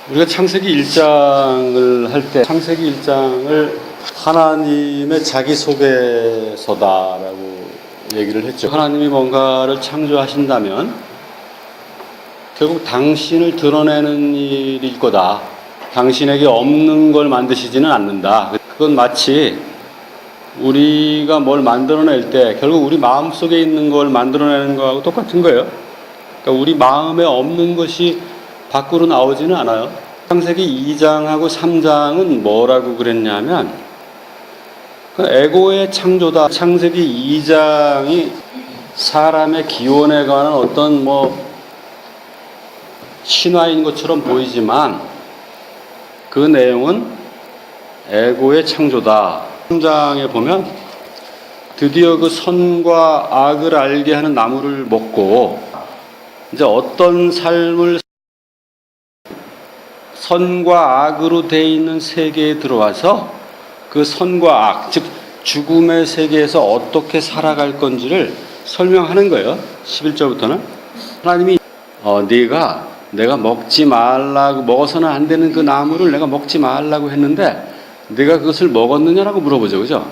우리가 창세기 1장을 할 때 창세기 1장을 하나님의 자기소개서다라고 얘기를 했죠. 하나님이 뭔가를 창조하신다면 결국 당신을 드러내는 일일 거다. 당신에게 없는 걸 만드시지는 않는다. 그건 마치 우리가 뭘 만들어낼 때 결국 우리 마음속에 있는 걸 만들어내는 거하고 똑같은 거예요. 그러니까 우리 마음에 없는 것이 밖으로 나오지는 않아요. 창세기 2장하고 3장은 뭐라고 그랬냐면 에고의 창조다. 창세기 2장이 사람의 기원에 관한 어떤 신화인 것처럼 보이지만 그 내용은 에고의 창조다. 3장에 보면 드디어 그 선과 악을 알게 하는 나무를 먹고 이제 어떤 삶을 선과 악으로 되어 있는 세계에 들어와서 그 선과 악, 즉 죽음의 세계에서 어떻게 살아갈 건지를 설명하는 거예요. 11절부터는 하나님이 내가 먹지 말라고, 먹어서는 안 되는 그 나무를 내가 먹지 말라고 했는데 네가 그것을 먹었느냐라고 물어보죠. 그죠?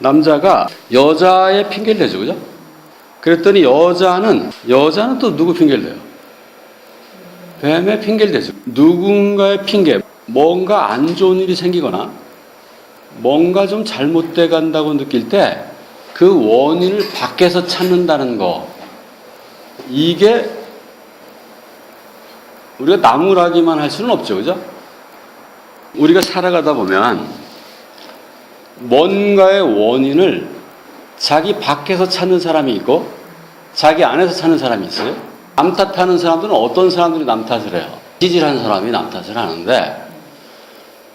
남자가 여자의 핑계를 대죠. 그죠? 그랬더니 여자는 또 누구 핑계를 대요? 뱀의 핑계를 대죠. 누군가의 핑계, 뭔가 안 좋은 일이 생기거나 뭔가 좀 잘못돼 간다고 느낄 때 그 원인을 밖에서 찾는다는 거, 이게 우리가 나무라기만 할 수는 없죠. 그죠? 우리가 살아가다 보면 뭔가의 원인을 자기 밖에서 찾는 사람이 있고 자기 안에서 찾는 사람이 있어요. 남 탓하는 사람들은 어떤 사람들이 남 탓을 해요? 찌질한 사람이 남 탓을 하는데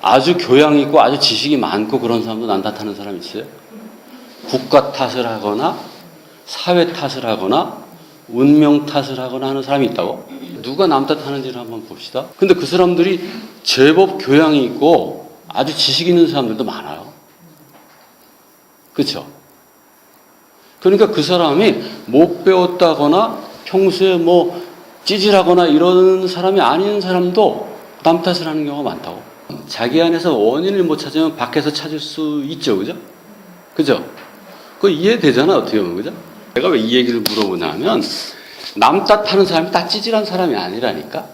아주 교양 있고 아주 지식이 많고 그런 사람도 남 탓하는 사람이 있어요. 국가 탓을 하거나 사회 탓을 하거나 운명 탓을 하거나 하는 사람이 있다고? 누가 남 탓하는지를 한번 봅시다. 근데 그 사람들이 제법 교양이 있고 아주 지식 있는 사람들도 많아요. 그렇죠? 그러니까 그 사람이 못 배웠다거나 평소에 찌질하거나 이런 사람이 아닌 사람도 남 탓을 하는 경우가 많다고. 자기 안에서 원인을 못 찾으면 밖에서 찾을 수 있죠. 그죠? 그죠? 그거 이해되잖아, 어떻게 보면. 그죠? 내가 왜 이 얘기를 물어보냐면 남 탓하는 사람이 다 찌질한 사람이 아니라니까.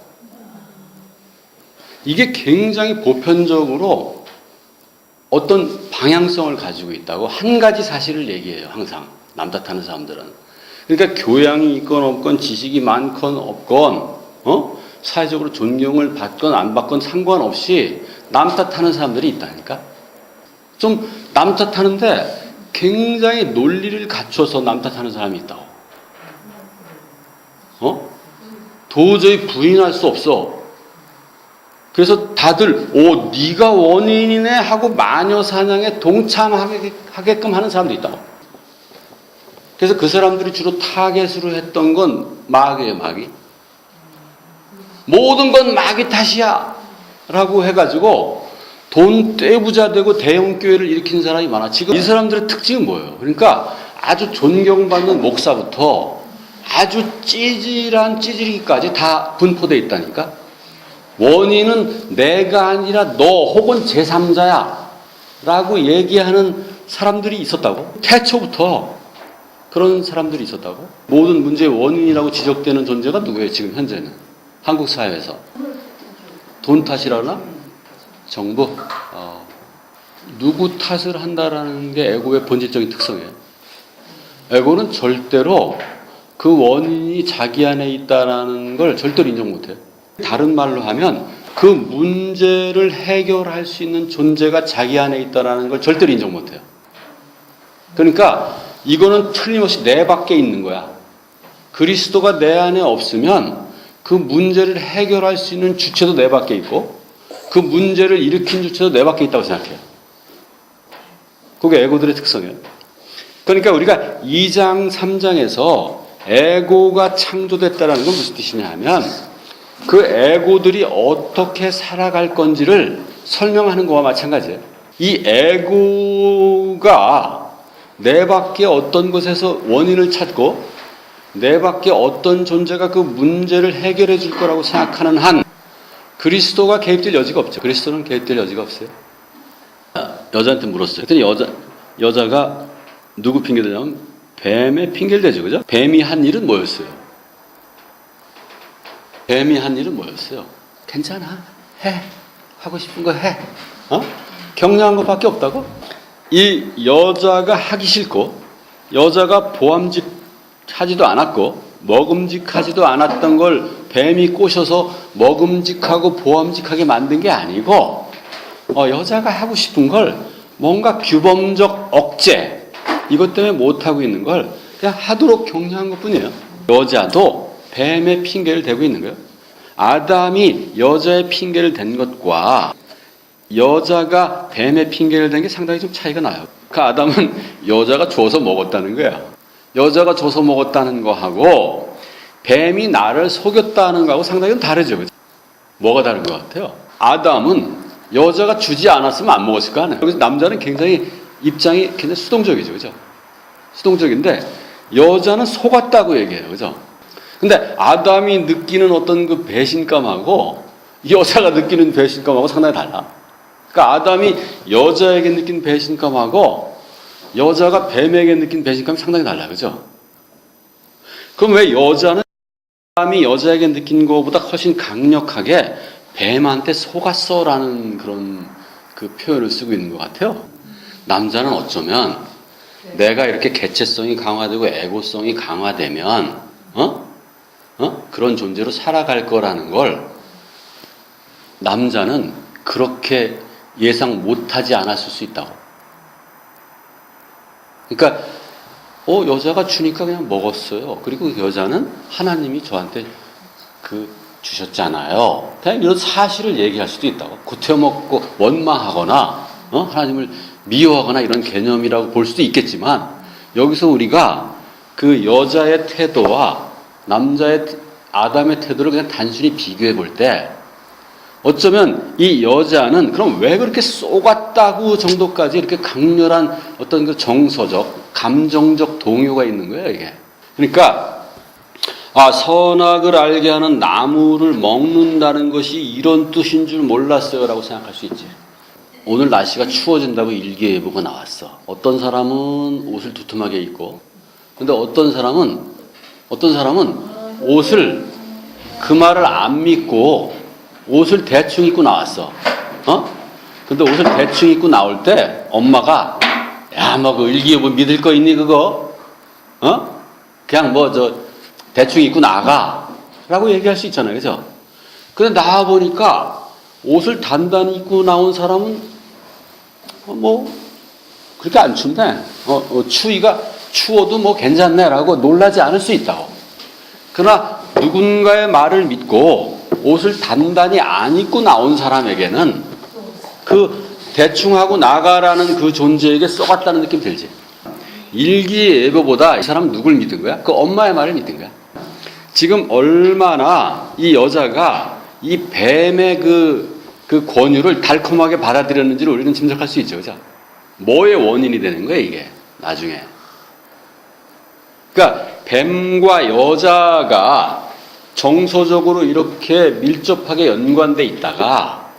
이게 굉장히 보편적으로 어떤 방향성을 가지고 있다고 한 가지 사실을 얘기해요. 항상 남 탓하는 사람들은. 그러니까 교양이 있건 없건 지식이 많건 없건 사회적으로 존경을 받건 안 받건 상관없이 남 탓하는 사람들이 있다니까. 좀 남 탓하는데 굉장히 논리를 갖춰서 남 탓하는 사람이 있다고. 도저히 부인할 수 없어. 그래서 다들 네가 원인이네 하고 마녀 사냥에 동참하게끔 하는 사람도 있다고. 그래서 그 사람들이 주로 타겟으로 했던 건 마귀예요. 마귀. 모든 건 마귀 탓이야 라고 해가지고 돈 떼부자 되고 대형 교회를 일으킨 사람이 많아. 지금 이 사람들의 특징은 뭐예요? 그러니까 아주 존경받는 목사부터 아주 찌질한 찌질이까지 다 분포되어 있다니까. 원인은 내가 아니라 너 혹은 제3자야 라고 얘기하는 사람들이 있었다고. 태초부터 그런 사람들이 있었다고. 모든 문제의 원인이라고 지적되는 존재가 누구예요? 지금 현재는 한국 사회에서 돈 탓이라나? 정부? 누구 탓을 한다라는 게 에고의 본질적인 특성이에요. 에고는 절대로 그 원인이 자기 안에 있다라는 걸 절대로 인정 못해요. 다른 말로 하면 그 문제를 해결할 수 있는 존재가 자기 안에 있다라는 걸 절대로 인정 못해요. 그러니까 이거는 틀림없이 내 밖에 있는 거야. 그리스도가 내 안에 없으면 그 문제를 해결할 수 있는 주체도 내 밖에 있고 그 문제를 일으킨 주체도 내 밖에 있다고 생각해요. 그게 에고들의 특성이에요. 그러니까 우리가 2장, 3장에서 에고가 창조됐다는 건 무슨 뜻이냐면 그 에고들이 어떻게 살아갈 건지를 설명하는 거와 마찬가지예요. 이 에고가 내 밖에 어떤 것에서 원인을 찾고 내 밖에 어떤 존재가 그 문제를 해결해 줄 거라고 생각하는 한 그리스도가 개입될 여지가 없죠. 그리스도는 개입될 여지가 없어요. 여자한테 물었어요. 그랬더니 여자가 누구 핑계대냐면 뱀의 핑계를 대죠. 그죠? 뱀이 한 일은 뭐였어요? 뱀이 한 일은 뭐였어요? 괜찮아. 해. 하고 싶은 거 해. 격려한 것밖에 없다고? 이 여자가 하기 싫고 여자가 보암직하지도 않았고 먹음직하지도 않았던 걸 뱀이 꼬셔서 먹음직하고 보암직하게 만든 게 아니고 여자가 하고 싶은 걸 뭔가 규범적 억제 이것 때문에 못하고 있는 걸 그냥 하도록 격려한 것뿐이에요. 여자도 뱀의 핑계를 대고 있는 거예요. 아담이 여자의 핑계를 댄 것과 여자가 뱀의 핑계를 댄 게 상당히 좀 차이가 나요. 그 아담은 여자가 줘서 먹었다는 거야. 여자가 줘서 먹었다는 거하고 뱀이 나를 속였다는 거하고 상당히 좀 다르죠. 그죠? 뭐가 다른 것 같아요? 아담은 여자가 주지 않았으면 안 먹었을 거 아니에요. 그래서 남자는 굉장히 입장이 굉장히 수동적이죠. 그죠? 수동적인데 여자는 속았다고 얘기해요. 그죠? 근데 아담이 느끼는 어떤 그 배신감하고 여자가 느끼는 배신감하고 상당히 달라. 그러니까 아담이 여자에게 느낀 배신감하고 여자가 뱀에게 느낀 배신감이 상당히 달라요. 그죠? 그럼 왜 여자는 아담이 여자에게 느낀 것보다 훨씬 강력하게 뱀한테 속았어라는 그런 그 표현을 쓰고 있는 것 같아요. 남자는 어쩌면 내가 이렇게 개체성이 강화되고 에고성이 강화되면 그런 존재로 살아갈 거라는 걸 남자는 그렇게 예상 못하지 않았을 수 있다고. 그러니까 여자가 주니까 그냥 먹었어요. 그리고 여자는 하나님이 저한테 주셨잖아요. 그냥 이런 사실을 얘기할 수도 있다고. 구태먹고 원망하거나 하나님을 미워하거나 이런 개념이라고 볼 수도 있겠지만 여기서 우리가 그 여자의 태도와 남자의 아담의 태도를 그냥 단순히 비교해 볼 때 어쩌면 이 여자는 그럼 왜 그렇게 쏘갔다고 정도까지 이렇게 강렬한 어떤 그 정서적, 감정적 동요가 있는 거예요, 이게. 그러니까 선악을 알게 하는 나무를 먹는다는 것이 이런 뜻인 줄 몰랐어요라고 생각할 수 있지. 오늘 날씨가 추워진다고 일기예보가 나왔어. 어떤 사람은 옷을 두툼하게 입고, 근데 어떤 사람은 옷을 그 말을 안 믿고 옷을 대충 입고 나왔어. 근데 옷을 대충 입고 나올 때 엄마가 야, 뭐 그 일기예보 믿을 거 있니 그거? 그냥 대충 입고 나가라고 얘기할 수 있잖아요, 그죠? 근데 나와 보니까 옷을 단단히 입고 나온 사람은 그렇게 안 춥네. 추워도 괜찮네라고 놀라지 않을 수 있다고. 그러나 누군가의 말을 믿고 옷을 단단히 안 입고 나온 사람에게는 그 대충 하고 나가라는 그 존재에게 썩었다는 느낌 들지. 일기예보보다 이 사람 누굴 믿은 거야? 그 엄마의 말을 믿은 거야. 지금 얼마나 이 여자가 이 뱀의 그 권유를 달콤하게 받아들였는지를 우리는 짐작할 수 있죠. 그죠? 뭐의 원인이 되는 거야, 이게, 나중에. 그러니까, 뱀과 여자가 정서적으로 이렇게 밀접하게 연관돼 있다가,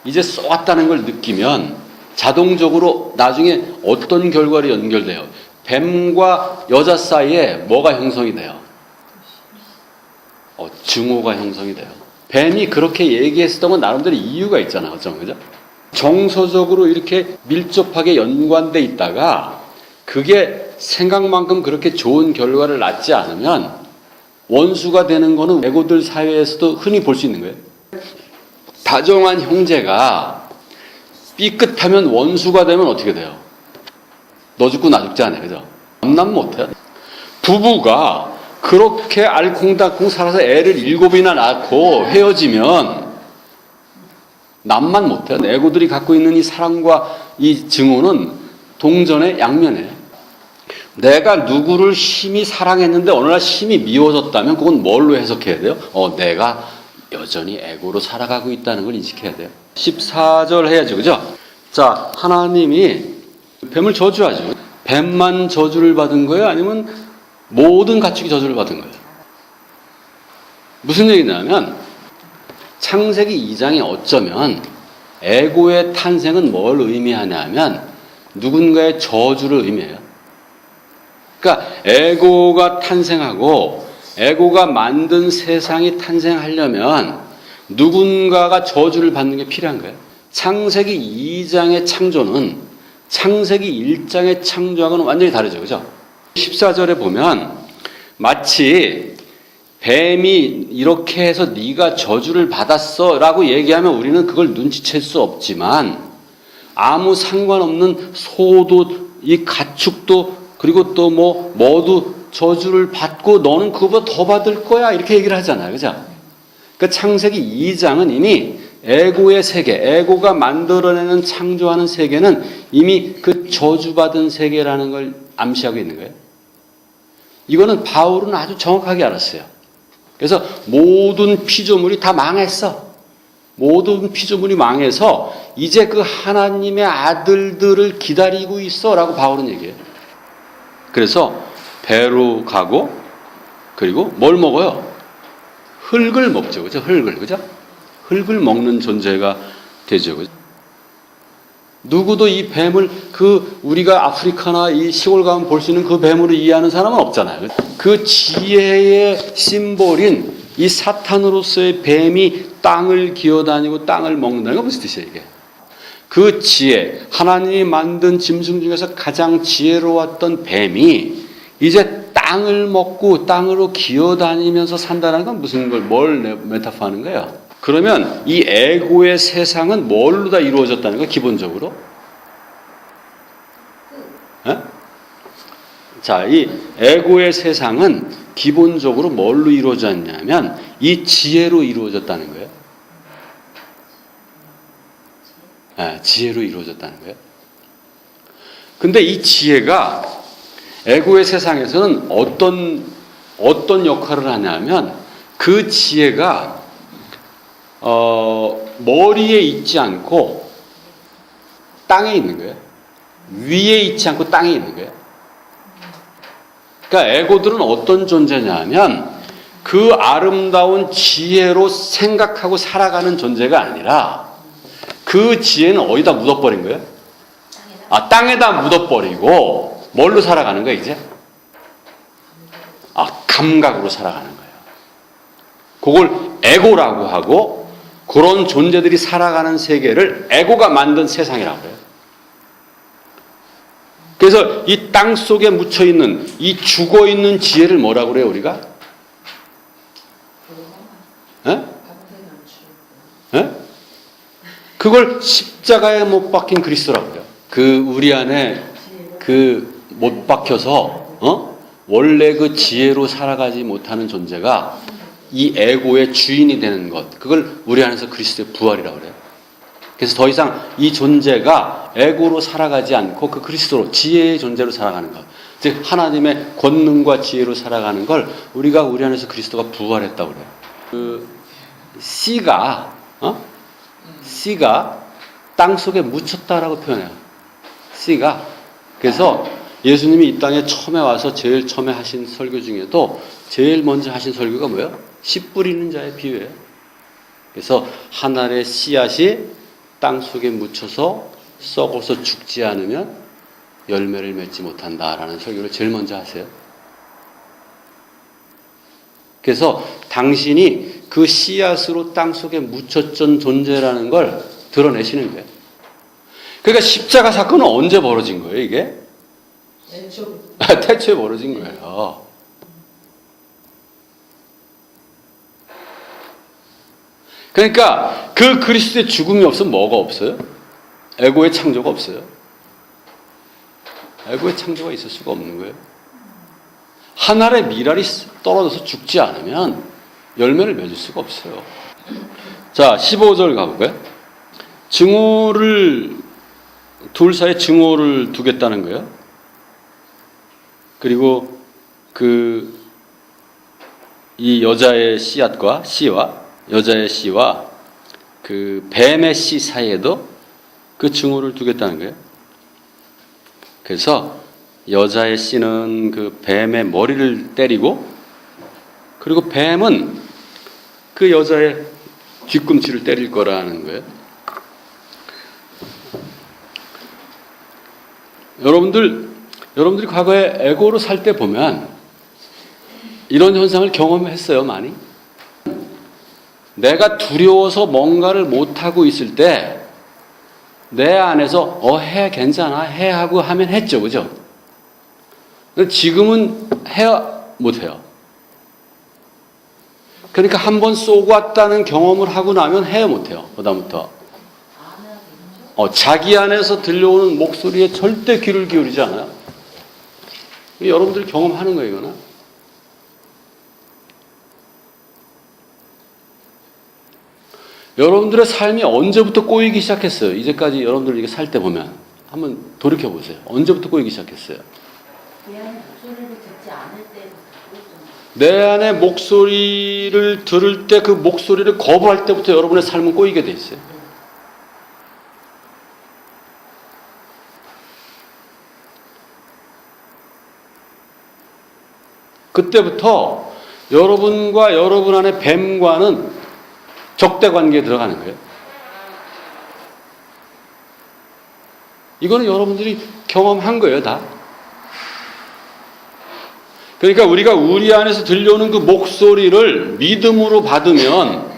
이제 쏘았다는 걸 느끼면, 자동적으로 나중에 어떤 결과로 연결돼요? 뱀과 여자 사이에 뭐가 형성이 돼요? 증오가 형성이 돼요. 뱀이 그렇게 얘기했었던 건 나름대로 이유가 있잖아. 어쩌면, 그죠? 정서적으로 이렇게 밀접하게 연관돼 있다가 그게 생각만큼 그렇게 좋은 결과를 낳지 않으면 원수가 되는 거는 애고들 사회에서도 흔히 볼 수 있는 거예요. 다정한 형제가 삐끗하면 원수가 되면 어떻게 돼요? 너 죽고 나 죽지 않아요. 그죠? 남남 못해. 부부가 그렇게 알콩달콩 살아서 애를 7이나 낳고 헤어지면 남만 못해요. 애고들이 갖고 있는 이 사랑과 이 증오는 동전의 양면이에요. 내가 누구를 심히 사랑했는데 어느 날 심히 미워졌다면 그건 뭘로 해석해야 돼요? 내가 여전히 애고로 살아가고 있다는 걸 인식해야 돼요. 14절 해야죠. 그죠? 자, 하나님이 뱀을 저주하죠. 뱀만 저주를 받은 거예요? 아니면 모든 가축이 저주를 받은 거예요? 무슨 얘기냐면 창세기 2장에 어쩌면 에고의 탄생은 뭘 의미하냐면 누군가의 저주를 의미해요. 그러니까 에고가 탄생하고 에고가 만든 세상이 탄생하려면 누군가가 저주를 받는 게 필요한 거예요. 창세기 2장의 창조는 창세기 1장의 창조하고는 완전히 다르죠. 그죠? 14절에 보면 마치 뱀이 이렇게 해서 네가 저주를 받았어 라고 얘기하면 우리는 그걸 눈치챌 수 없지만 아무 상관없는 소도 이 가축도 그리고 또 뭐도 저주를 받고 너는 그거보다 더 받을 거야 이렇게 얘기를 하잖아요. 그죠? 그러니까 창세기 2장은 이미 에고의 세계, 에고가 만들어내는 창조하는 세계는 이미 그 저주받은 세계라는 걸 암시하고 있는 거예요. 이거는 바울은 아주 정확하게 알았어요. 그래서 모든 피조물이 다 망했어. 모든 피조물이 망해서 이제 그 하나님의 아들들을 기다리고 있어 라고 바울은 얘기해요. 그래서 배로 가고 그리고 뭘 먹어요? 흙을 먹죠. 그죠? 흙을. 그죠? 흙을 먹는 존재가 되죠. 그죠? 누구도 이 뱀을 우리가 아프리카나 이 시골 가면 볼 수 있는 그 뱀으로 이해하는 사람은 없잖아요. 그 지혜의 심볼인 이 사탄으로서의 뱀이 땅을 기어다니고 땅을 먹는다는 건 무슨 뜻이에요, 이게? 그 지혜, 하나님이 만든 짐승 중에서 가장 지혜로웠던 뱀이 이제 땅을 먹고 땅으로 기어다니면서 산다는 건 뭘 메타포하는 거예요? 그러면 이 에고의 세상은 뭘로 다 이루어졌다는 거예요, 기본적으로? 에? 자, 이 에고의 세상은 기본적으로 뭘로 이루어졌냐면 이 지혜로 이루어졌다는 거예요. 지혜로 이루어졌다는 거예요. 근데 이 지혜가 에고의 세상에서는 어떤 역할을 하냐면 그 지혜가 머리에 있지 않고 땅에 있는 거예요. 위에 있지 않고 땅에 있는 거예요. 그러니까 에고들은 어떤 존재냐면 그 아름다운 지혜로 생각하고 살아가는 존재가 아니라 그 지혜는 어디다 묻어버린 거예요? 땅에다 묻어버리고 뭘로 살아가는 거예요, 이제? 감각으로 살아가는 거예요. 그걸 에고라고 하고 그런 존재들이 살아가는 세계를 에고가 만든 세상이라고 해요. 그래서 이 땅 속에 묻혀있는 이 죽어있는 지혜를 뭐라고 그래요, 우리가? 그걸 십자가에 못 박힌 그리스도라고 해요. 우리 안에 못 박혀서 원래 그 지혜로 살아가지 못하는 존재가 이 에고의 주인이 되는 것, 그걸 우리 안에서 그리스도의 부활이라고 그래요. 그래서 더 이상 이 존재가 에고로 살아가지 않고 그 그리스도로 지혜의 존재로 살아가는 것, 즉 하나님의 권능과 지혜로 살아가는 걸 우리 안에서 그리스도가 부활했다고 그래요. 씨가 땅 속에 묻혔다라고 표현해요. 씨가. 그래서 예수님이 이 땅에 처음에 와서 제일 처음에 하신 설교 중에도 제일 먼저 하신 설교가 뭐예요? 씨 뿌리는 자의 비유예요. 그래서 한 알의 씨앗이 땅 속에 묻혀서 썩어서 죽지 않으면 열매를 맺지 못한다라는 설교를 제일 먼저 하세요. 그래서 당신이 그 씨앗으로 땅 속에 묻혔던 존재라는 걸 드러내시는 거예요. 그러니까 십자가 사건은 언제 벌어진 거예요, 이게? 태초에 벌어진 거예요. 그러니까 그 그리스도의 죽음이 없으면 뭐가 없어요? 에고의 창조가 없어요. 에고의 창조가 있을 수가 없는 거예요. 한 알의 밀알이 떨어져서 죽지 않으면 열매를 맺을 수가 없어요. 자, 15절 가볼까요? 둘 사이에 증오를 두겠다는 거예요. 그리고 이 여자의 씨앗과 여자의 씨와 그 뱀의 씨 사이에도 그 증오를 두겠다는 거예요. 그래서 여자의 씨는 그 뱀의 머리를 때리고, 그리고 뱀은 그 여자의 뒤꿈치를 때릴 거라는 거예요. 여러분들이 과거에 에고로 살 때 보면 이런 현상을 경험했어요, 많이? 내가 두려워서 뭔가를 못하고 있을 때 내 안에서 해, 괜찮아, 해 하고 하면 했죠, 그죠? 근데 지금은 못해요. 그러니까 한번 쏘고 왔다는 경험을 하고 나면 못해요, 그다음부터. 자기 안에서 들려오는 목소리에 절대 귀를 기울이지 않아요. 여러분들이 경험하는 거예요, 이거는. 여러분들의 삶이 언제부터 꼬이기 시작했어요? 이제까지 여러분들 이렇게 살 때 보면 한번 돌이켜 보세요. 언제부터 꼬이기 시작했어요? 내 안에 목소리를 듣지 않을 때부터. 내 안에 목소리를 들을 때 그 목소리를 거부할 때부터 여러분의 삶은 꼬이게 돼 있어요. 그때부터 여러분과 여러분 안에 뱀과는 적대 관계에 들어가는 거예요. 이거는 여러분들이 경험한 거예요, 다. 그러니까 우리가 우리 안에서 들려오는 그 목소리를 믿음으로 받으면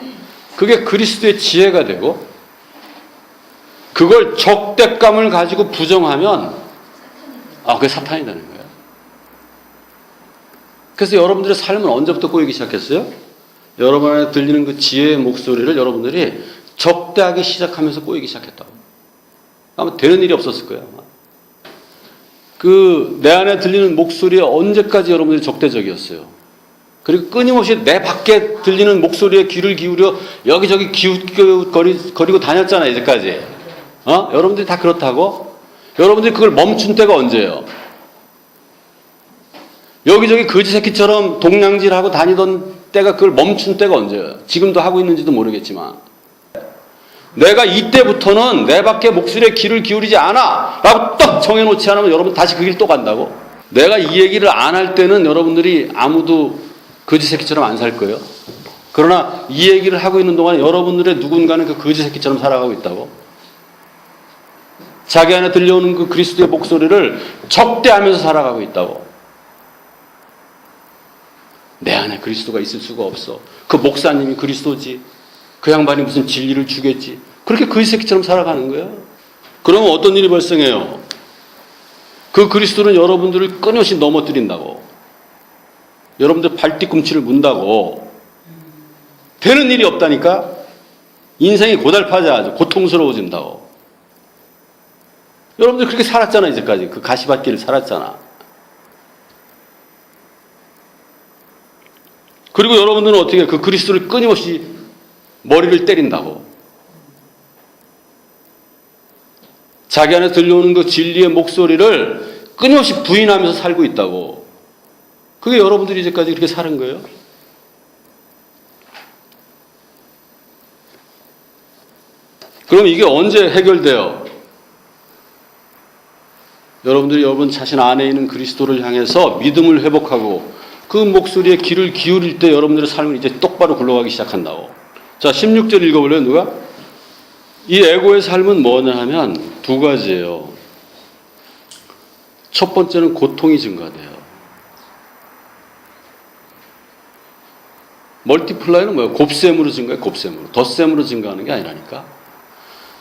그게 그리스도의 지혜가 되고, 그걸 적대감을 가지고 부정하면 그게 사탄이 되는 거예요. 그래서 여러분들의 삶은 언제부터 꼬이기 시작했어요? 여러분 안에 들리는 그 지혜의 목소리를 여러분들이 적대하기 시작하면서 꼬이기 시작했다고. 아마 되는 일이 없었을 거예요, 아마. 내 안에 들리는 목소리에 언제까지 여러분들이 적대적이었어요? 그리고 끊임없이 내 밖에 들리는 목소리에 귀를 기울여 여기저기 기웃거리고 다녔잖아요, 이제까지. 여러분들이 다 그렇다고? 여러분들이 그걸 멈춘 때가 언제예요? 여기저기 거지 새끼처럼 동냥질하고 다니던 때가, 그걸 멈춘 때가 언제예요? 지금도 하고 있는지도 모르겠지만. 내가 이때부터는 내 밖에 목소리에 귀를 기울이지 않아 라고 딱 정해놓지 않으면 여러분 다시 그 길 또 간다고? 내가 이 얘기를 안 할 때는 여러분들이 아무도 거지 새끼처럼 안 살 거예요. 그러나 이 얘기를 하고 있는 동안에 여러분들의 누군가는 그 거지 새끼처럼 살아가고 있다고. 자기 안에 들려오는 그 그리스도의 목소리를 적대하면서 살아가고 있다고. 내 안에 그리스도가 있을 수가 없어. 그 목사님이 그리스도지. 그 양반이 무슨 진리를 주겠지. 그렇게 거지 새끼처럼 살아가는 거예요. 그러면 어떤 일이 발생해요? 그 그리스도는 여러분들을 끊임없이 넘어뜨린다고. 여러분들 발뒤꿈치를 문다고. 되는 일이 없다니까? 인생이 고달파져 아주 고통스러워진다고. 여러분들 그렇게 살았잖아, 이제까지. 그 가시밭길을 살았잖아. 그리고 여러분들은 어떻게 그 그리스도를 끊임없이 머리를 때린다고. 자기 안에 들려오는 그 진리의 목소리를 끊임없이 부인하면서 살고 있다고. 그게 여러분들이 이제까지 그렇게 사는 거예요. 그럼 이게 언제 해결돼요? 여러분들이 여러분 자신 안에 있는 그리스도를 향해서 믿음을 회복하고 그 목소리에 귀를 기울일 때 여러분들의 삶은 이제 똑바로 굴러가기 시작한다고. 자, 16절 읽어볼래요, 누가? 이 에고의 삶은 뭐냐 하면 두 가지예요. 첫 번째는 고통이 증가돼요. 멀티플라이는 뭐예요? 곱셈으로 증가해요, 곱셈으로. 덧셈으로 증가하는 게 아니라니까.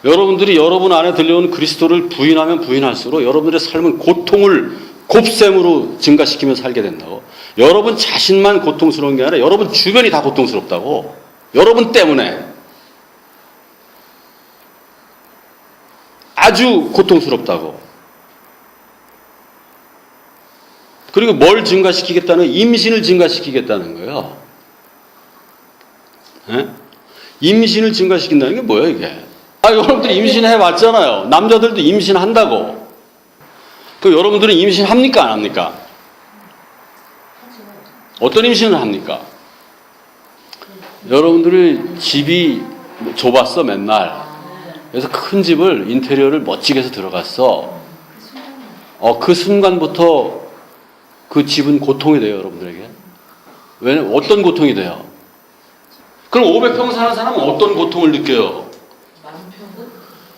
여러분들이 여러분 안에 들려오는 그리스도를 부인하면 부인할수록 여러분들의 삶은 고통을 곱셈으로 증가시키며 살게 된다고. 여러분 자신만 고통스러운 게 아니라 여러분 주변이 다 고통스럽다고. 여러분 때문에 아주 고통스럽다고. 그리고 뭘 증가시키겠다는, 임신을 증가시키겠다는 거예요. 네? 임신을 증가시킨다는 게 뭐예요, 이게? 여러분들이 임신해 봤잖아요. 남자들도 임신한다고. 그 여러분들은 임신합니까, 안 합니까? 어떤 임신을 합니까? 여러분들이 집이 좁았어, 맨날. 그래서 큰 집을, 인테리어를 멋지게 해서 들어갔어. 그 순간부터 그 집은 고통이 돼요, 여러분들에게. 왜냐면 어떤 고통이 돼요? 그럼 500평 사는 사람은 어떤 고통을 느껴요? 만평은?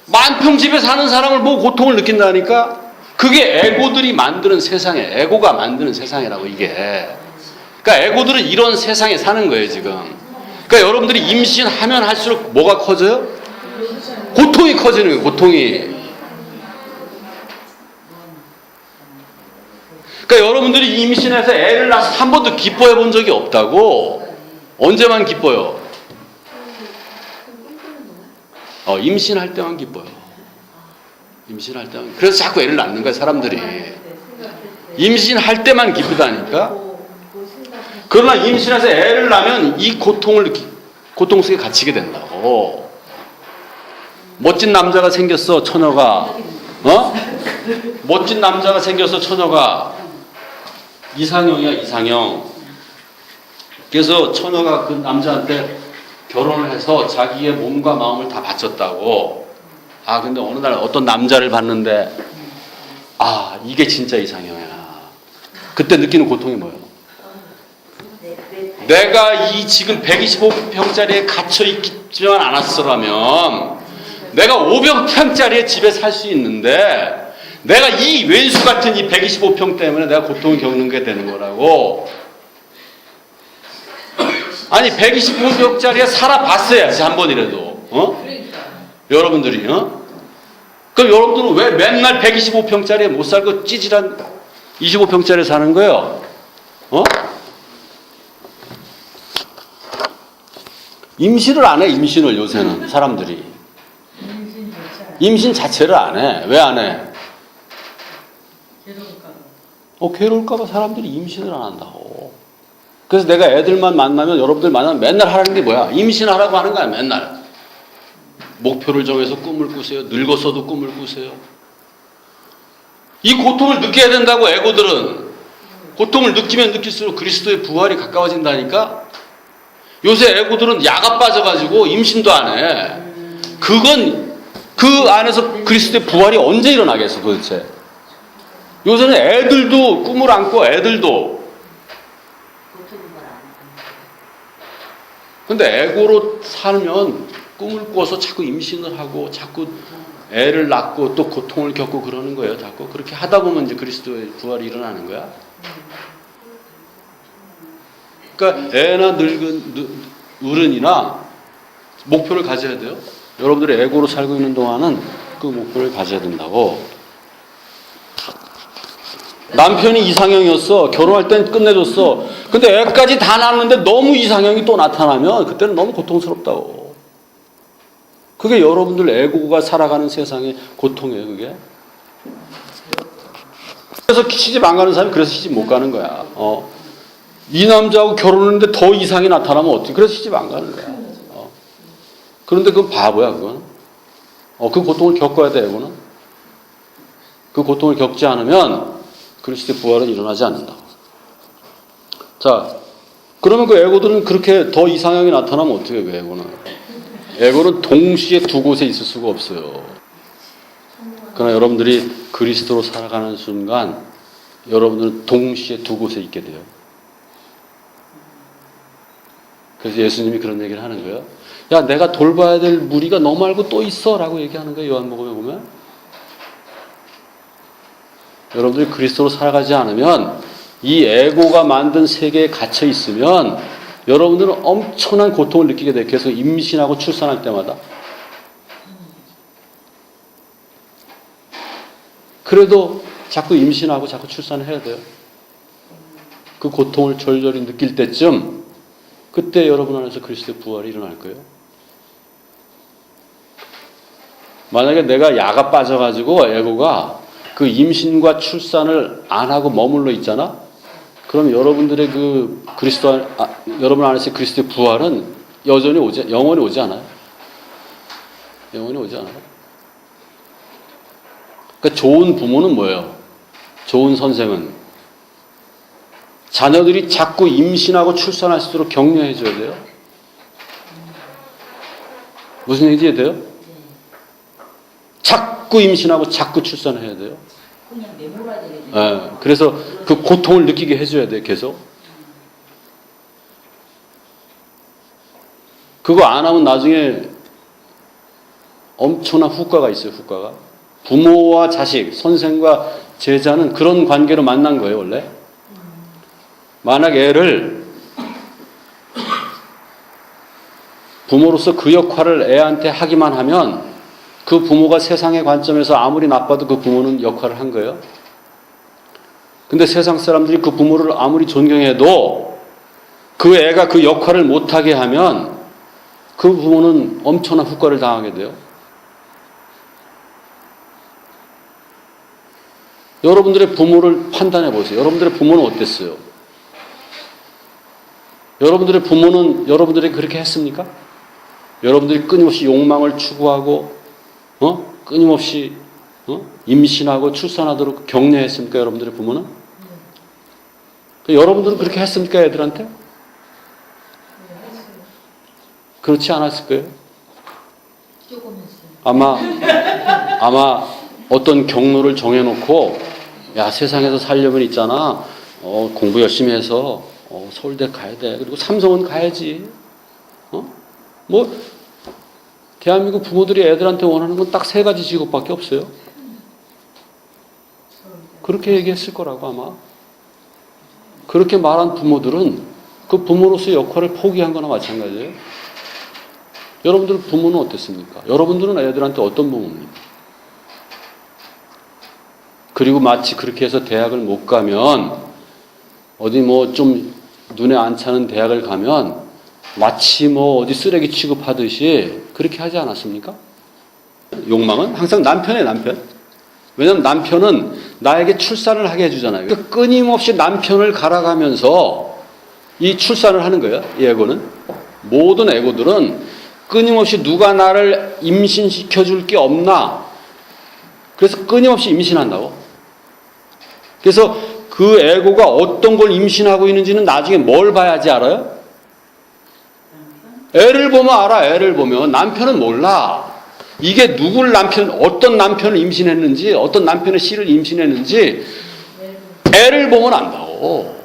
만평 집에 사는 사람을 보고 고통을 느낀다니까? 그게 에고들이 만드는 세상에, 에고가 만드는 세상이라고 이게. 그러니까 에고들은 이런 세상에 사는 거예요 지금. 그러니까 여러분들이 임신하면 할수록 뭐가 커져요? 고통이 커지는 거예요. 고통이. 그러니까 여러분들이 임신해서 애를 낳아서 한 번도 기뻐해 본 적이 없다고. 언제만 기뻐요? 임신할 때만 기뻐요. 임신할 때만. 그래서 자꾸 애를 낳는 거야 사람들이. 임신할 때만 기쁘다니까. 그러나 임신해서 애를 낳으면 이 고통 속에 갇히게 된다고. 멋진 남자가 생겼어 처녀가. 멋진 남자가 생겨서 처녀가. 이상형이야 이상형. 그래서 처녀가 그 남자한테 결혼을 해서 자기의 몸과 마음을 다 바쳤다고. 근데 어느 날 어떤 남자를 봤는데 이게 진짜 이상형이야. 그때 느끼는 고통이 뭐예요? 내가 이 지금 125평짜리에 갇혀있지만 않았더라면 내가 500평짜리의 집에 살 수 있는데 내가 이 왼수 같은 이 125평 때문에 내가 고통을 겪는 게 되는 거라고. 아니 125평짜리에 살아봤어야지 한 번이라도. 여러분들이 그럼 여러분들은 왜 맨날 125평짜리에 못 살고 찌질한 25평짜리에 사는 거예요? 임신을 안 해. 임신을 요새는 사람들이 임신 자체를 안 해. 왜 안 해? 괴로울까봐 사람들이 임신을 안 한다고. 그래서 내가 애들만 만나면, 여러분들 만나면 맨날 하라는 게 뭐야? 임신하라고 하는 거야 맨날. 목표를 정해서 꿈을 꾸세요. 늙었어도 꿈을 꾸세요. 이 고통을 느껴야 된다고. 에고들은 고통을 느끼면 느낄수록 그리스도의 부활이 가까워진다니까. 요새 에고들은 야가 빠져가지고 임신도 안 해. 그건 그 안에서 그리스도의 부활이 언제 일어나겠어 도대체. 요새는 애들도 꿈을 안고 애들도. 근데 에고로 살면 꿈을 꿔서 자꾸 임신을 하고 자꾸 애를 낳고 또 고통을 겪고 그러는 거예요. 자꾸 그렇게 하다 보면 이제 그리스도의 부활이 일어나는 거야. 그러니까 애나 늙은 어른이나 목표를 가져야 돼요. 여러분들이 에고로 살고 있는 동안은 그 목표를 가져야 된다고. 남편이 이상형이었어. 결혼할 땐 끝내줬어. 근데 애까지 다 낳았는데 너무 이상형이 또 나타나면 그때는 너무 고통스럽다고. 그게 여러분들 에고가 살아가는 세상의 고통이에요. 그게. 그래서 시집 안 가는 사람이 그래서 시집 못 가는 거야. 이 남자하고 결혼했는데 더 이상이 나타나면 어떻게? 그래서 시집 안 가는 거야. 그런데 그건 바보야 그건. 그 고통을 겪어야 돼. 에고는. 그 고통을 겪지 않으면 그리스도의 부활은 일어나지 않는다. 자, 그러면 그 에고들은 그렇게 더 이상형이 나타나면 어떻게 해, 그 에고는? 에고는 동시에 두 곳에 있을 수가 없어요. 그러나 여러분들이 그리스도로 살아가는 순간 여러분들은 동시에 두 곳에 있게 돼요. 그래서 예수님이 그런 얘기를 하는 거예요. 야, 내가 돌봐야 될 무리가 너 말고 또 있어 라고 얘기하는 거예요. 요한복음에 보면. 여러분들이 그리스도로 살아가지 않으면 이 에고가 만든 세계에 갇혀 있으면 여러분들은 엄청난 고통을 느끼게 돼요. 계속 임신하고 출산할 때마다. 그래도 자꾸 임신하고 자꾸 출산을 해야 돼요. 그 고통을 절절히 느낄 때쯤 그때 여러분 안에서 그리스도의 부활이 일어날 거예요. 만약에 내가 야가 빠져가지고 에고가 그 임신과 출산을 안 하고 머물러 있잖아? 그럼 여러분들의 그 여러분 안에서 그리스도의 부활은 영원히 오지 않아요? 영원히 오지 않아요? 그러니까 좋은 부모는 뭐예요? 좋은 선생은 자녀들이 자꾸 임신하고 출산할 수 있도록 격려해 줘야 돼요. 무슨 얘기인지 이해돼요? 자꾸 임신하고 자꾸 출산을 해야 돼요. 그냥 메모라야 되겠네. 네, 그래서 그 고통을 느끼게 해줘야 돼요. 계속. 그거 안 하면 나중에 엄청난 후과가 있어요, 후과가. 부모와 자식, 선생과 제자는 그런 관계로 만난 거예요, 원래. 만약 애를 부모로서 그 역할을 애한테 하기만 하면 그 부모가 세상의 관점에서 아무리 나빠도 그 부모는 역할을 한 거예요. 근데 세상 사람들이 그 부모를 아무리 존경해도 그 애가 그 역할을 못하게 하면 그 부모는 엄청난 후과를 당하게 돼요. 여러분들의 부모를 판단해 보세요. 여러분들의 부모는 어땠어요? 여러분들의 부모는 여러분들에게 그렇게 했습니까? 여러분들이 끊임없이 욕망을 추구하고 끊임없이 임신하고 출산하도록 격려했습니까? 여러분들의 부모는? 여러분들은 그렇게 했습니까? 애들한테? 그렇지 않았을 거예요. 조금 했어요. 아마 어떤 경로를 정해놓고 야, 세상에서 살려면 있잖아. 공부 열심히 해서 서울대 가야 돼. 그리고 삼성은 가야지. 뭐 대한민국 부모들이 애들한테 원하는 건 딱 3가지 직업밖에 없어요. 그렇게 얘기했을 거라고 아마. 그렇게 말한 부모들은 그 부모로서의 역할을 포기한 거나 마찬가지예요. 여러분들 부모는 어땠습니까? 여러분들은 애들한테 어떤 부모입니까? 그리고 마치 그렇게 해서 대학을 못 가면 어디 뭐 좀 눈에 안 차는 대학을 가면 마치 뭐 어디 쓰레기 취급하듯이 그렇게 하지 않았습니까? 욕망은 항상 남편이에요, 남편. 왜냐하면 남편은 나에게 출산을 하게 해주잖아요. 그러니까 끊임없이 남편을 갈아가면서 이 출산을 하는 거예요, 이 에고는. 모든 에고들은 끊임없이 누가 나를 임신시켜 줄 게 없나. 그래서 끊임없이 임신한다고. 그래서 그 에고가 어떤 걸 임신하고 있는지는 나중에 뭘 봐야지 알아요? 애를 보면 알아. 애를 보면. 남편은 몰라. 이게 누굴 남편, 어떤 남편을 임신했는지, 어떤 남편의 씨를 임신했는지 애를 보면 안다고.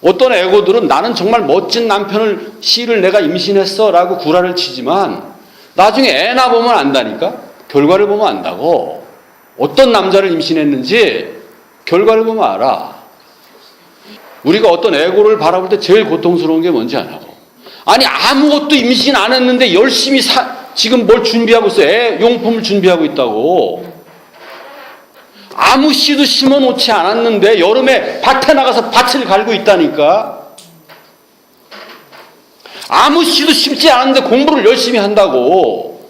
어떤 에고들은 나는 정말 멋진 남편을 씨를 내가 임신했어 라고 구라를 치지만 나중에 애나 보면 안다니까. 결과를 보면 안다고. 어떤 남자를 임신했는지 결과를 보면 알아. 우리가 어떤 에고를 바라볼 때 제일 고통스러운 게 뭔지 아냐고. 아니 아무것도 임신 안 했는데 열심히 지금 뭘 준비하고 있어. 애 용품을 준비하고 있다고. 아무 씨도 심어놓지 않았는데 여름에 밭에 나가서 밭을 갈고 있다니까. 아무 씨도 심지 않았는데 공부를 열심히 한다고.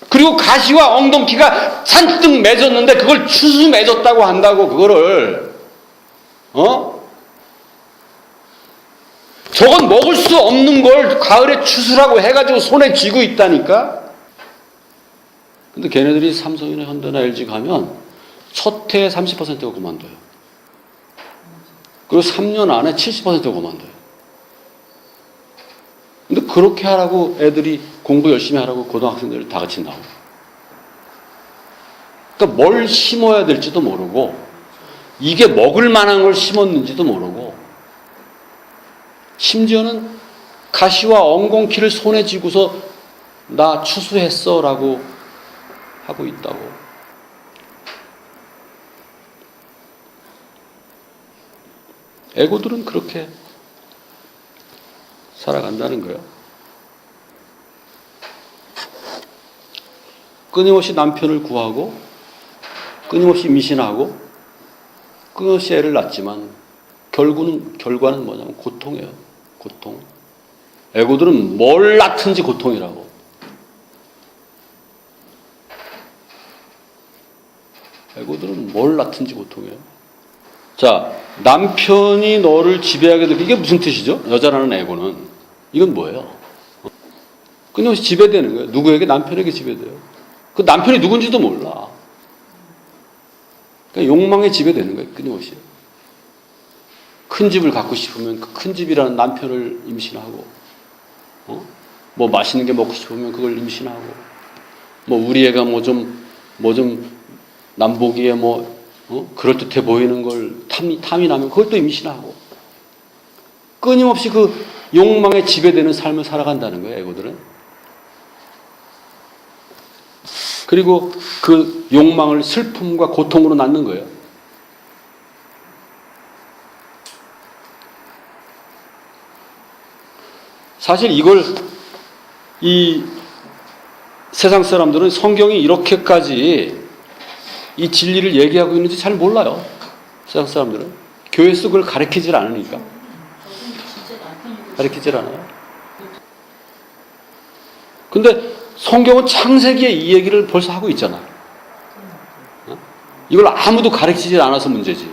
그리고 가시와 엉겅퀴가 잔뜩 맺었는데 그걸 추수 맺었다고 한다고. 그거를 저건 먹을 수 없는 걸 가을에 추수라고 해가지고 손에 쥐고 있다니까. 근데 걔네들이 삼성이나 현대나 LG 가면 첫 해에 30%가 그만둬요. 그리고 3년 안에 70%가 그만둬요. 근데 그렇게 하라고 애들이 공부 열심히 하라고 고등학생들을 다 같이 나오고. 그러니까 뭘 심어야 될지도 모르고 이게 먹을 만한 걸 심었는지도 모르고 심지어는 가시와 엉겅퀴를 손에 쥐고서 나 추수했어 라고 하고 있다고. 에고들은 그렇게 살아간다는 거예요. 끊임없이 남편을 구하고 끊임없이 임신하고 끊임없이 애를 낳지만 결과는 뭐냐면 고통이에요. 고통. 에고들은 뭘 낳든지 고통이라고. 에고들은 뭘 낳든지 고통이에요. 자, 남편이 너를 지배하게 되고 이게 무슨 뜻이죠? 여자라는 에고는. 이건 뭐예요? 끊임없이 지배되는 거예요. 누구에게? 남편에게 지배돼요. 그 남편이 누군지도 몰라. 그러니까 욕망에 지배되는 거예요. 끊임없이. 큰 집을 갖고 싶으면 그 큰 집이라는 남편을 임신하고, 뭐 맛있는 게 먹고 싶으면 그걸 임신하고, 뭐 우리 애가 뭐 좀 남보기에 그럴듯해 보이는 걸 탐이 나면 그걸 또 임신하고. 끊임없이 그 욕망에 지배되는 삶을 살아간다는 거예요, 에고들은. 그리고 그 욕망을 슬픔과 고통으로 낳는 거예요. 사실 이걸 이 세상 사람들은 성경이 이렇게까지 이 진리를 얘기하고 있는지 잘 몰라요. 세상 사람들은. 교회에서 그걸 가르치질 않으니까. 가르치질 않아요. 근데 성경은 창세기에 이 얘기를 벌써 하고 있잖아. 이걸 아무도 가르치질 않아서 문제지.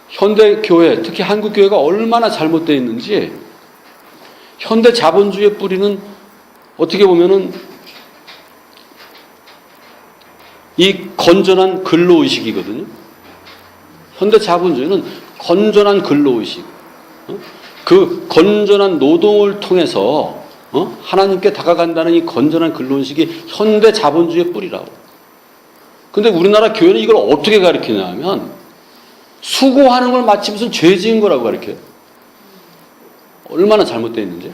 현대 교회, 특히 한국 교회가 얼마나 잘못되어 있는지, 현대 자본주의의 뿌리는 어떻게 보면은 이 건전한 근로의식이거든요. 현대 자본주의는 건전한 근로의식, 그 건전한 노동을 통해서 하나님께 다가간다는 이 건전한 근로의식이 현대 자본주의의 뿌리라고. 근데 우리나라 교회는 이걸 어떻게 가르치냐면 수고하는 걸 마치 무슨 죄 지은 거라고 가르쳐요. 얼마나 잘못되어 있는지.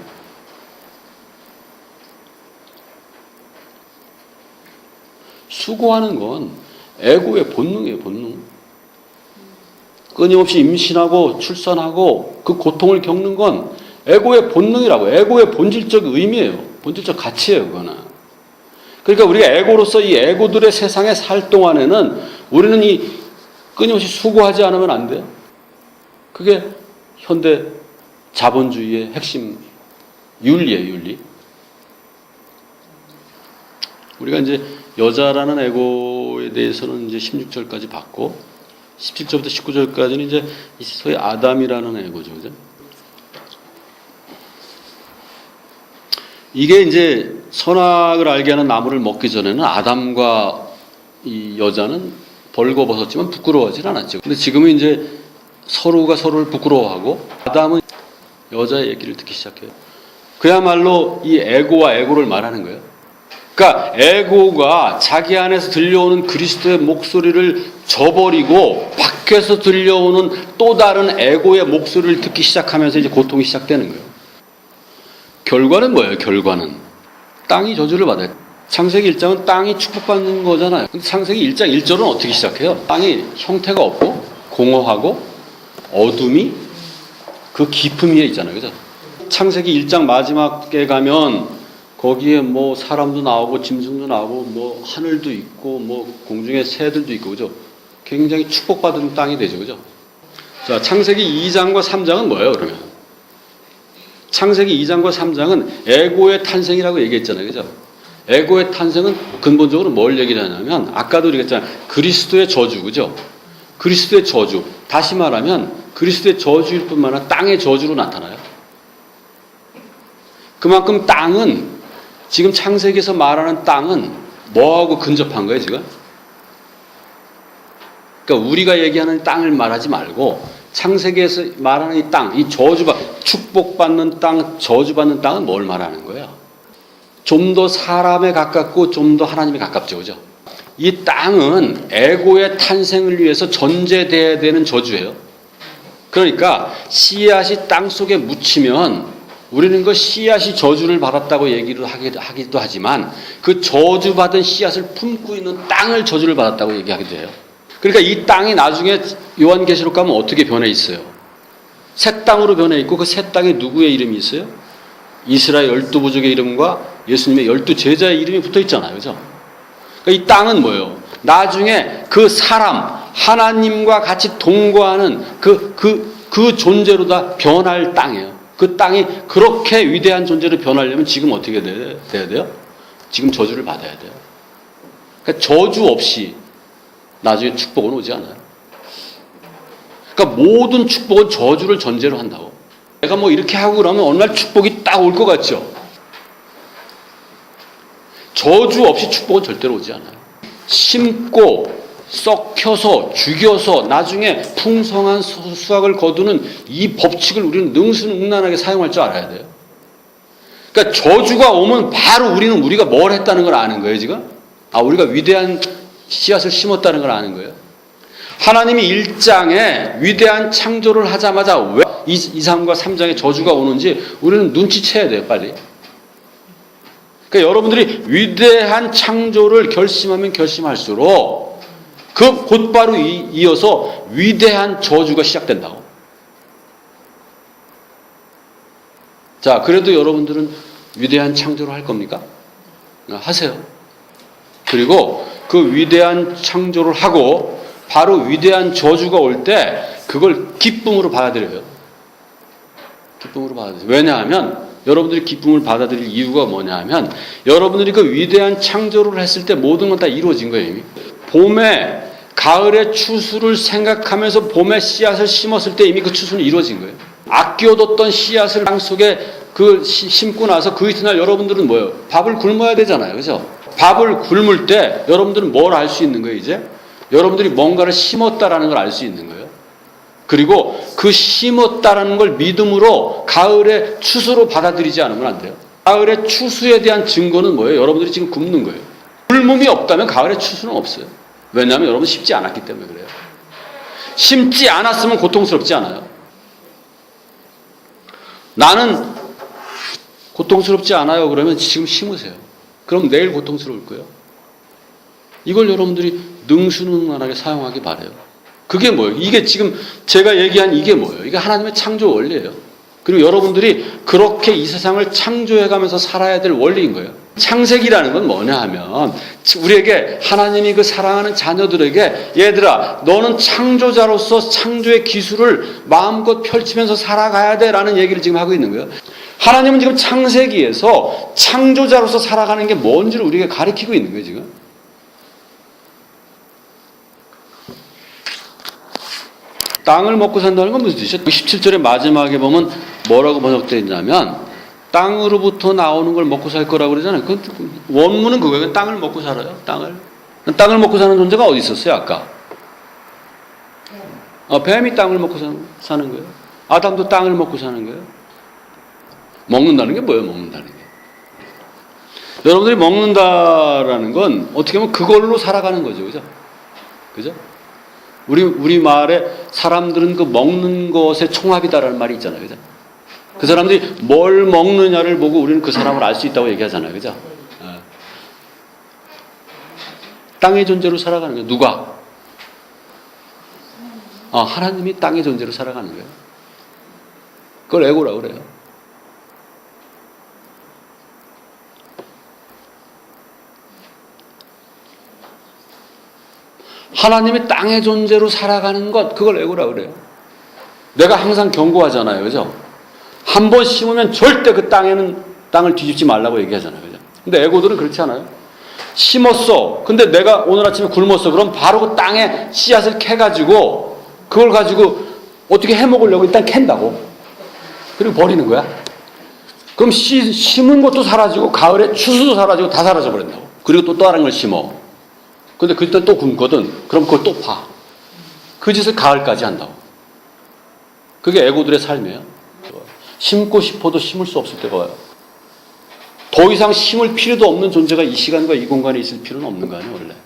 수고하는 건 에고의 본능이에요, 본능. 끊임없이 임신하고 출산하고 그 고통을 겪는 건 에고의 본능이라고. 에고의 본질적 의미예요. 본질적 가치예요, 그거는. 그러니까 우리가 에고로서 이 에고들의 세상에 살 동안에는 우리는 이 끊임없이 수고하지 않으면 안 돼요. 그게 현대 자본주의의 핵심 윤리예요, 윤리. 우리가 이제 여자라는 에고에 대해서는 이제 16절까지 봤고, 17절부터 19절까지는 이제 소위 아담이라는 에고죠, 그죠? 이게 이제 선악을 알게 하는 나무를 먹기 전에는 아담과 이 여자는 벌거벗었지만 부끄러워하진 않았죠. 근데 지금은 이제 서로가 서로를 부끄러워하고 아담은 여자의 얘기를 듣기 시작해요. 그야말로 이 에고와 에고를 말하는 거예요. 그러니까 에고가 자기 안에서 들려오는 그리스도의 목소리를 저버리고 밖에서 들려오는 또 다른 에고의 목소리를 듣기 시작하면서 이제 고통이 시작되는 거예요. 결과는 뭐예요? 결과는 땅이 저주를 받아요. 창세기 1장은 땅이 축복받는 거잖아요. 근데 창세기 1장 1절은 어떻게 시작해요? 땅이 형태가 없고 공허하고 어둠이 그 깊음 위에 있잖아요. 그죠? 창세기 1장 마지막에 가면 거기에 뭐 사람도 나오고 짐승도 나오고 뭐 하늘도 있고 뭐 공중에 새들도 있고, 그죠? 굉장히 축복받은 땅이 되죠. 그죠? 자, 창세기 2장과 3장은 뭐예요, 그러면? 창세기 2장과 3장은 에고의 탄생이라고 얘기했잖아요. 그죠? 에고의 탄생은 근본적으로 뭘 얘기를 하냐면, 아까도 얘기했잖아요. 그리스도의 저주, 그죠? 그리스도의 저주. 다시 말하면 그리스도의 저주일 뿐만 아니라 땅의 저주로 나타나요. 그만큼 땅은, 지금 창세기에서 말하는 땅은 뭐하고 근접한 거예요, 지금? 그러니까 우리가 얘기하는 땅을 말하지 말고 창세기에서 말하는 이 땅, 이 축복받는 땅, 저주받는 땅은 뭘 말하는 거예요? 좀 더 사람에 가깝고 좀 더 하나님에 가깝죠, 그죠? 이 땅은 에고의 탄생을 위해서 전제돼야 되는 저주예요. 그러니까 씨앗이 땅 속에 묻히면 우리는 그 씨앗이 저주를 받았다고 얘기를 하기도 하지만, 그 저주받은 씨앗을 품고 있는 땅을 저주를 받았다고 얘기하기도 해요. 그러니까 이 땅이 나중에 요한계시록 가면 어떻게 변해 있어요? 새 땅으로 변해 있고, 그 새 땅에 누구의 이름이 있어요? 이스라엘 12부족의 이름과 예수님의 12제자의 이름이 붙어 있잖아요. 그죠? 그러니까 이 땅은 뭐예요? 나중에 그 사람, 하나님과 같이 동거하는 그 존재로 다 변할 땅이에요. 그 땅이 그렇게 위대한 존재로 변하려면 지금 어떻게 돼야 돼요? 지금 저주를 받아야 돼요. 그러니까 저주 없이 나중에 축복은 오지 않아요. 그러니까 모든 축복은 저주를 전제로 한다고. 내가 뭐 이렇게 하고 그러면 어느 날 축복이 딱 올 것 같죠? 저주 없이 축복은 절대로 오지 않아요. 심고 썩혀서 죽여서 나중에 풍성한 수확을 거두는 이 법칙을 우리는 능수능란하게 사용할 줄 알아야 돼요. 그러니까 저주가 오면 바로 우리가 뭘 했다는 걸 아는 거예요, 지금? 아, 우리가 위대한 씨앗을 심었다는 걸 아는 거예요. 하나님이 1장에 위대한 창조를 하자마자 왜 2, 3과 3장에 저주가 오는지 우리는 눈치채야 돼요, 빨리. 그러니까 여러분들이 위대한 창조를 결심하면 결심할수록 그 곧바로 이어서 위대한 저주가 시작된다고. 자, 그래도 여러분들은 위대한 창조를 할 겁니까? 하세요. 그리고 그 위대한 창조를 하고 바로 위대한 저주가 올 때 그걸 기쁨으로 받아들여요. 기쁨으로 받아들여요. 왜냐하면 여러분들이 기쁨을 받아들일 이유가 뭐냐 하면 여러분들이 그 위대한 창조를 했을 때 모든 건 다 이루어진 거예요. 이미. 봄에 가을의 추수를 생각하면서 봄에 씨앗을 심었을 때 이미 그 추수는 이루어진 거예요. 아껴뒀던 씨앗을 땅 속에 그 심고 나서 그 이튿날 여러분들은 뭐예요? 밥을 굶어야 되잖아요. 그죠? 밥을 굶을 때 여러분들은 뭘 알 수 있는 거예요, 이제? 여러분들이 뭔가를 심었다라는 걸 알 수 있는 거예요. 그리고 그 심었다라는 걸 믿음으로 가을의 추수로 받아들이지 않으면 안 돼요. 가을의 추수에 대한 증거는 뭐예요? 여러분들이 지금 굶는 거예요. 굶음이 없다면 가을의 추수는 없어요. 왜냐하면 여러분 심지 않았기 때문에 그래요. 심지 않았으면 고통스럽지 않아요. 나는 고통스럽지 않아요. 그러면 지금 심으세요. 그럼 내일 고통스러울 거예요. 이걸 여러분들이 능수능란하게 사용하기 바라요. 그게 뭐예요? 이게 지금 제가 얘기한 이게 뭐예요? 이게 하나님의 창조 원리예요. 그리고 여러분들이 그렇게 이 세상을 창조해가면서 살아야 될 원리인 거예요. 창세기라는 건 뭐냐 하면 우리에게 하나님이 그 사랑하는 자녀들에게 얘들아 너는 창조자로서 창조의 기술을 마음껏 펼치면서 살아가야 돼 라는 얘기를 지금 하고 있는 거예요. 하나님은 지금 창세기에서 창조자로서 살아가는 게 뭔지를 우리에게 가르치고 있는 거예요. 지금. 땅을 먹고 산다는 건 무슨 뜻이죠? 17절의 마지막에 보면 뭐라고 번역되어 있냐면 땅으로부터 나오는 걸 먹고 살 거라고 그러잖아요. 그 원문은 그거예요. 땅을 먹고 살아요. 땅을 먹고 사는 존재가 어디 있었어요? 아까. 뱀이 땅을 먹고 사는 거예요. 아담도 땅을 먹고 사는 거예요. 먹는다는 게 뭐예요? 먹는다는 게. 여러분들이 먹는다라는 건 어떻게 보면 그걸로 살아가는 거죠. 그죠? 그죠? 우리 말에 사람들은 그 먹는 것의 총합이다라는 말이 있잖아요. 그죠? 그 사람들이 뭘 먹느냐를 보고 우리는 그 사람을 알 수 있다고 얘기하잖아요. 그죠? 땅의 존재로 살아가는 거예요. 누가? 하나님이 땅의 존재로 살아가는 거예요. 그걸 에고라고 그래요. 하나님이 땅의 존재로 살아가는 것, 그걸 에고라고 그래요. 내가 항상 경고하잖아요. 그죠? 한 번 심으면 절대 그 땅을 뒤집지 말라고 얘기하잖아요. 그죠? 근데 에고들은 그렇지 않아요. 심었어. 근데 내가 오늘 아침에 굶었어. 그럼 바로 그 땅에 씨앗을 캐가지고 그걸 가지고 어떻게 해먹으려고 일단 캔다고. 그리고 버리는 거야. 그럼 심은 것도 사라지고 가을에 추수도 사라지고 다 사라져 버린다고. 그리고 또 다른 걸 심어. 근데 그때 또 굶거든. 그럼 그걸 또 파. 그 짓을 가을까지 한다고. 그게 애고들의 삶이에요. 심고 싶어도 심을 수 없을 때가 와요. 더 이상 심을 필요도 없는 존재가 이 시간과 이 공간에 있을 필요는 없는 거 아니에요, 원래.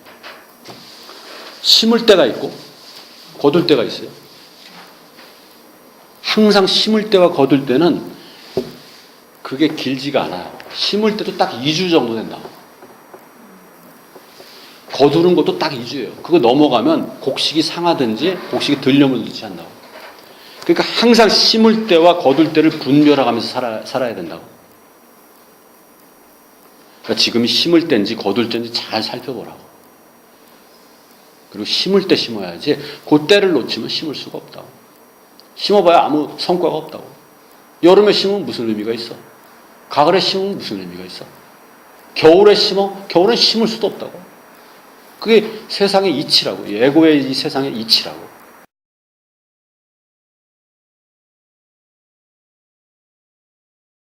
심을 때가 있고 거둘 때가 있어요. 항상 심을 때와 거둘 때는 그게 길지가 않아요. 심을 때도 딱 2주 정도 된다고. 거두는 것도 딱 2주예요. 그거 넘어가면 곡식이 상하든지 곡식이 들려물든지 한다고. 그러니까 항상 심을 때와 거둘 때를 분별해가면서 살아야 된다고. 그러니까 지금이 심을 때인지 거둘 때인지 잘 살펴보라고. 그리고 심을 때 심어야지 그 때를 놓치면 심을 수가 없다고. 심어봐야 아무 성과가 없다고. 여름에 심으면 무슨 의미가 있어? 가을에 심으면 무슨 의미가 있어? 겨울에 심어? 겨울엔 심을 수도 없다고. 그게 세상의 이치라고. 예고의 이 세상의 이치라고.